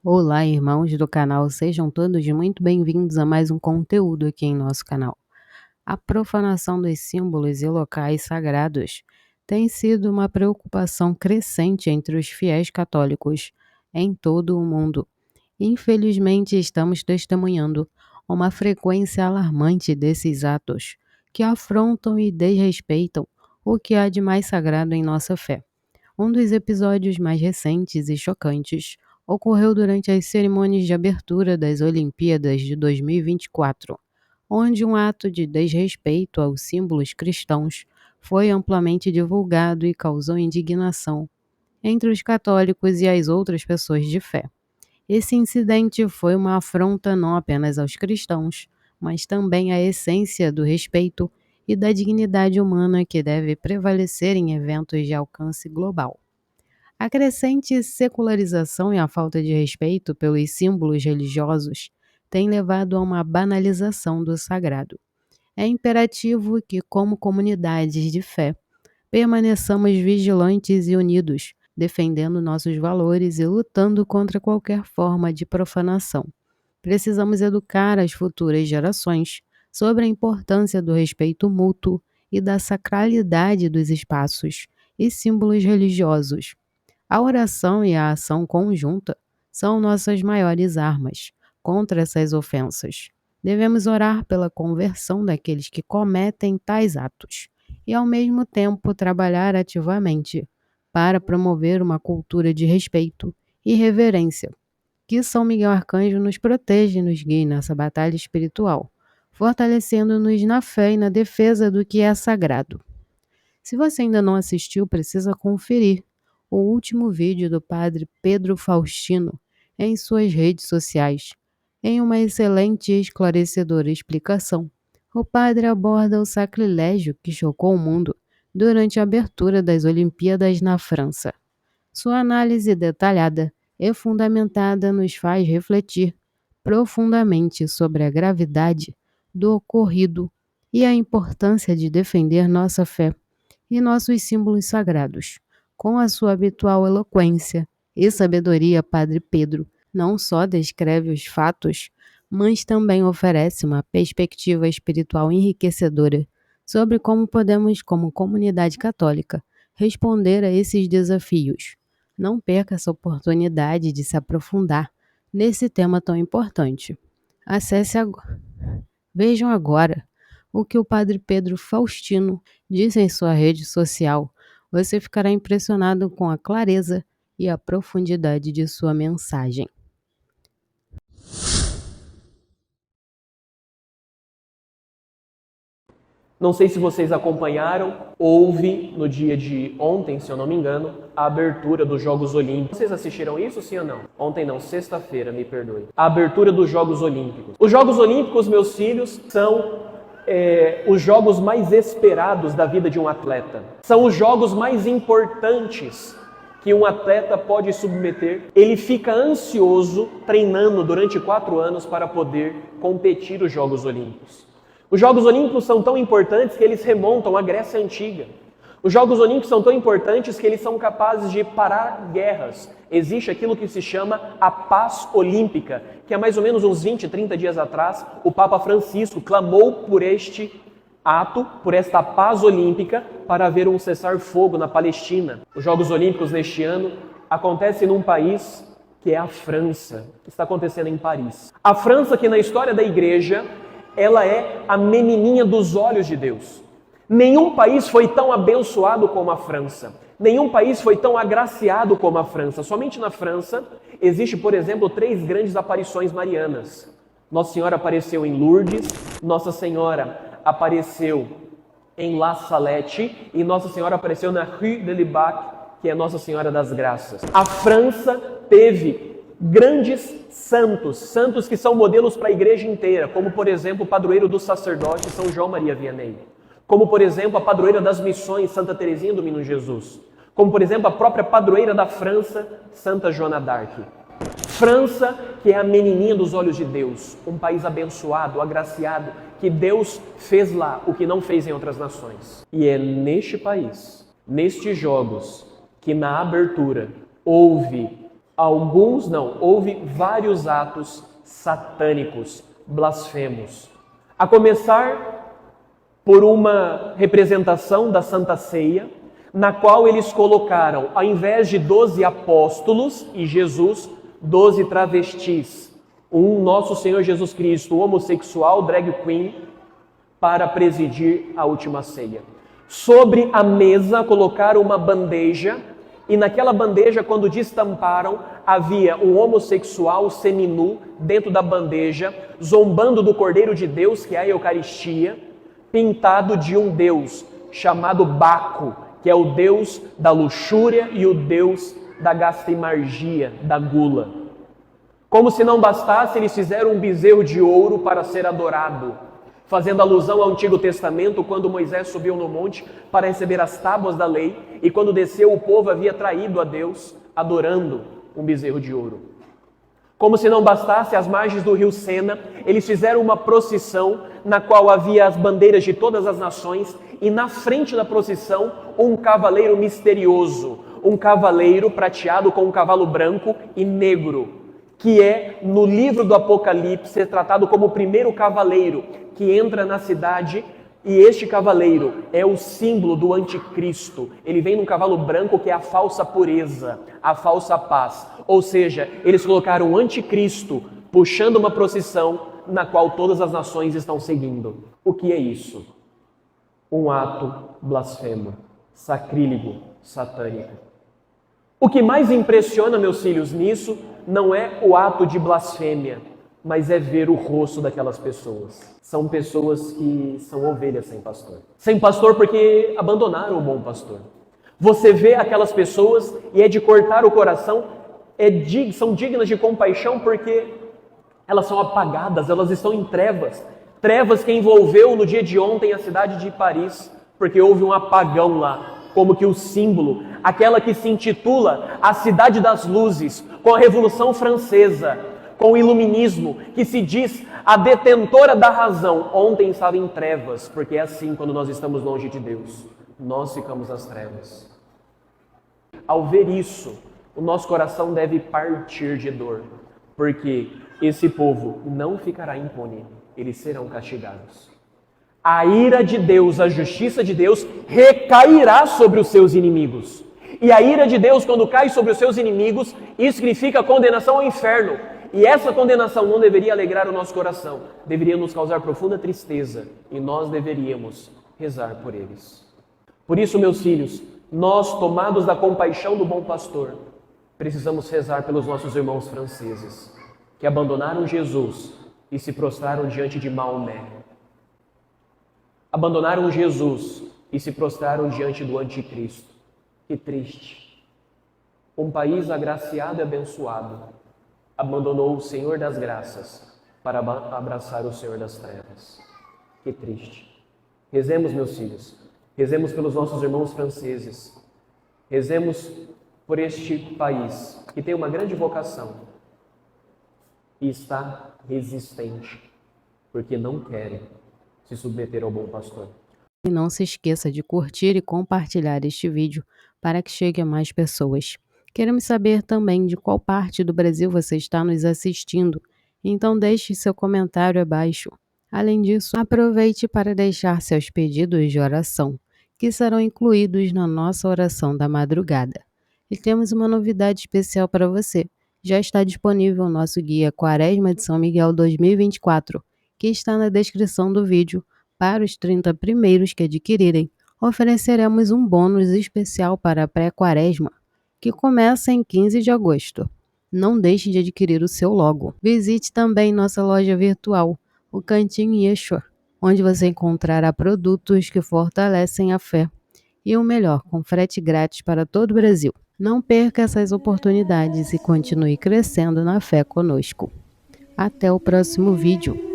Olá, irmãos do canal, sejam todos muito bem-vindos a mais um conteúdo aqui em nosso canal. A profanação dos símbolos e locais sagrados tem sido uma preocupação crescente entre os fiéis católicos em todo o mundo. Infelizmente, estamos testemunhando uma frequência alarmante desses atos que afrontam e desrespeitam o que há de mais sagrado em nossa fé. Um dos episódios mais recentes e chocantes ocorreu durante as cerimônias de abertura das Olimpíadas de 2024, onde um ato de desrespeito aos símbolos cristãos foi amplamente divulgado e causou indignação entre os católicos e as outras pessoas de fé. Esse incidente foi uma afronta não apenas aos cristãos, mas também à essência do respeito e da dignidade humana que deve prevalecer em eventos de alcance global. A crescente secularização e a falta de respeito pelos símbolos religiosos tem levado a uma banalização do sagrado. É imperativo que, como comunidades de fé, permaneçamos vigilantes e unidos, defendendo nossos valores e lutando contra qualquer forma de profanação. Precisamos educar as futuras gerações sobre a importância do respeito mútuo e da sacralidade dos espaços e símbolos religiosos. A oração e a ação conjunta são nossas maiores armas contra essas ofensas. Devemos orar pela conversão daqueles que cometem tais atos e, ao mesmo tempo, trabalhar ativamente para promover uma cultura de respeito e reverência. Que São Miguel Arcanjo nos proteja e nos guie nessa batalha espiritual, fortalecendo-nos na fé e na defesa do que é sagrado. Se você ainda não assistiu, precisa conferir o último vídeo do padre Pedro Faustino em suas redes sociais. Em uma excelente e esclarecedora explicação, o padre aborda o sacrilégio que chocou o mundo durante a abertura das Olimpíadas na França. Sua análise detalhada e fundamentada nos faz refletir profundamente sobre a gravidade do ocorrido e a importância de defender nossa fé e nossos símbolos sagrados. Com a sua habitual eloquência e sabedoria, Padre Pedro não só descreve os fatos, mas também oferece uma perspectiva espiritual enriquecedora sobre como podemos, como comunidade católica, responder a esses desafios. Não perca essa oportunidade de se aprofundar nesse tema tão importante. Acesse agora. Vejam agora o que o Padre Pedro Faustino diz em sua rede social. Você ficará impressionado com a clareza e a profundidade de sua mensagem. Não sei se vocês acompanharam, houve no dia de ontem, se eu não me engano, a abertura dos Jogos Olímpicos. Vocês assistiram isso, sim ou não? Ontem não, sexta-feira, me perdoe. A abertura dos Jogos Olímpicos. Os Jogos Olímpicos, meus filhos, são os jogos mais esperados da vida de um atleta. São os jogos mais importantes que um atleta pode submeter. Ele fica ansioso, treinando durante 4 anos para poder competir os Jogos Olímpicos. Os Jogos Olímpicos são tão importantes que eles remontam à Grécia Antiga. Os Jogos Olímpicos são tão importantes que eles são capazes de parar guerras. Existe aquilo que se chama a paz olímpica, que há mais ou menos uns 20, 30 dias atrás, o Papa Francisco clamou por este ato, por esta paz olímpica, para haver um cessar-fogo na Palestina. Os Jogos Olímpicos neste ano acontecem num país que é a França, que está acontecendo em Paris. A França, que na história da igreja, ela é a menininha dos olhos de Deus. Nenhum país foi tão abençoado como a França. Nenhum país foi tão agraciado como a França. Somente na França existe, por exemplo, 3 grandes aparições marianas. Nossa Senhora apareceu em Lourdes, Nossa Senhora apareceu em La Salette e Nossa Senhora apareceu na Rue de Libac, que é Nossa Senhora das Graças. A França teve grandes santos que são modelos para a igreja inteira, como por exemplo o padroeiro dos sacerdotes, São João Maria Vianney, como por exemplo a padroeira das missões, Santa Teresinha do Menino Jesus, como por exemplo a própria padroeira da França, Santa Joana d'Arc. França, que é a menininha dos olhos de Deus, um país abençoado, agraciado, que Deus fez lá o que não fez em outras nações. E é neste país, nestes jogos, que na abertura houve Alguns não, houve vários atos satânicos, blasfemos. A começar por uma representação da Santa Ceia, na qual eles colocaram, ao invés de 12 apóstolos e Jesus, 12 travestis. Um Nosso Senhor Jesus Cristo, homossexual, drag queen, para presidir a última ceia. Sobre a mesa colocaram uma bandeja, e naquela bandeja, quando destamparam, havia um homossexual seminu dentro da bandeja, zombando do Cordeiro de Deus, que é a Eucaristia, pintado de um deus chamado Baco, que é o deus da luxúria e o deus da gastrimargia, da gula. Como se não bastasse, eles fizeram um bezerro de ouro para ser adorado, fazendo alusão ao Antigo Testamento, quando Moisés subiu no monte para receber as tábuas da lei, e quando desceu o povo havia traído a Deus, adorando um bezerro de ouro. Como se não bastasse, às margens do rio Sena, eles fizeram uma procissão na qual havia as bandeiras de todas as nações, e na frente da procissão um cavaleiro misterioso, um cavaleiro prateado com um cavalo branco e negro, que é, no livro do Apocalipse, tratado como o primeiro cavaleiro que entra na cidade, e este cavaleiro é o símbolo do anticristo. Ele vem num cavalo branco que é a falsa pureza, a falsa paz. Ou seja, eles colocaram o anticristo puxando uma procissão na qual todas as nações estão seguindo. O que é isso? Um ato blasfemo, sacrílego, satânico. O que mais impressiona, meus filhos, nisso não é o ato de blasfêmia, mas é ver o rosto daquelas pessoas. São pessoas que são ovelhas sem pastor. Sem pastor porque abandonaram o bom pastor. Você vê aquelas pessoas e é de cortar o coração, são dignas de compaixão porque elas são apagadas, elas estão em trevas. Trevas que envolveu no dia de ontem a cidade de Paris, porque houve um apagão lá. Como que o símbolo, aquela que se intitula a Cidade das Luzes, com a Revolução Francesa, com o Iluminismo, que se diz a detentora da razão, ontem estava em trevas, porque é assim quando nós estamos longe de Deus, nós ficamos nas trevas. Ao ver isso, o nosso coração deve partir de dor, porque esse povo não ficará impune, eles serão castigados. A ira de Deus, a justiça de Deus recairá sobre os seus inimigos. E a ira de Deus, quando cai sobre os seus inimigos, isso significa condenação ao inferno. E essa condenação não deveria alegrar o nosso coração, deveria nos causar profunda tristeza, e nós deveríamos rezar por eles. Por isso, meus filhos, nós, tomados da compaixão do bom pastor, precisamos rezar pelos nossos irmãos franceses, que abandonaram Jesus e se prostraram diante de Maomé. Abandonaram Jesus e se prostraram diante do anticristo. Que triste. Um país agraciado e abençoado abandonou o Senhor das graças para abraçar o Senhor das trevas. Que triste. Rezemos, meus filhos. Rezemos pelos nossos irmãos franceses. Rezemos por este país que tem uma grande vocação e está resistente, porque não querem se submeter ao bom pastor. E não se esqueça de curtir e compartilhar este vídeo para que chegue a mais pessoas. Queremos saber também de qual parte do Brasil você está nos assistindo, então deixe seu comentário abaixo. Além disso, aproveite para deixar seus pedidos de oração, que serão incluídos na nossa oração da madrugada. E temos uma novidade especial para você. Já está disponível o nosso guia Quaresma de São Miguel 2024, que está na descrição do vídeo. Para os 30 primeiros que adquirirem, ofereceremos um bônus especial para a pré-quaresma, que começa em 15 de agosto. Não deixe de adquirir o seu logo. Visite também nossa loja virtual, o Cantinho Yeshua, onde você encontrará produtos que fortalecem a fé. E o melhor, com frete grátis para todo o Brasil. Não perca essas oportunidades e continue crescendo na fé conosco. Até o próximo vídeo.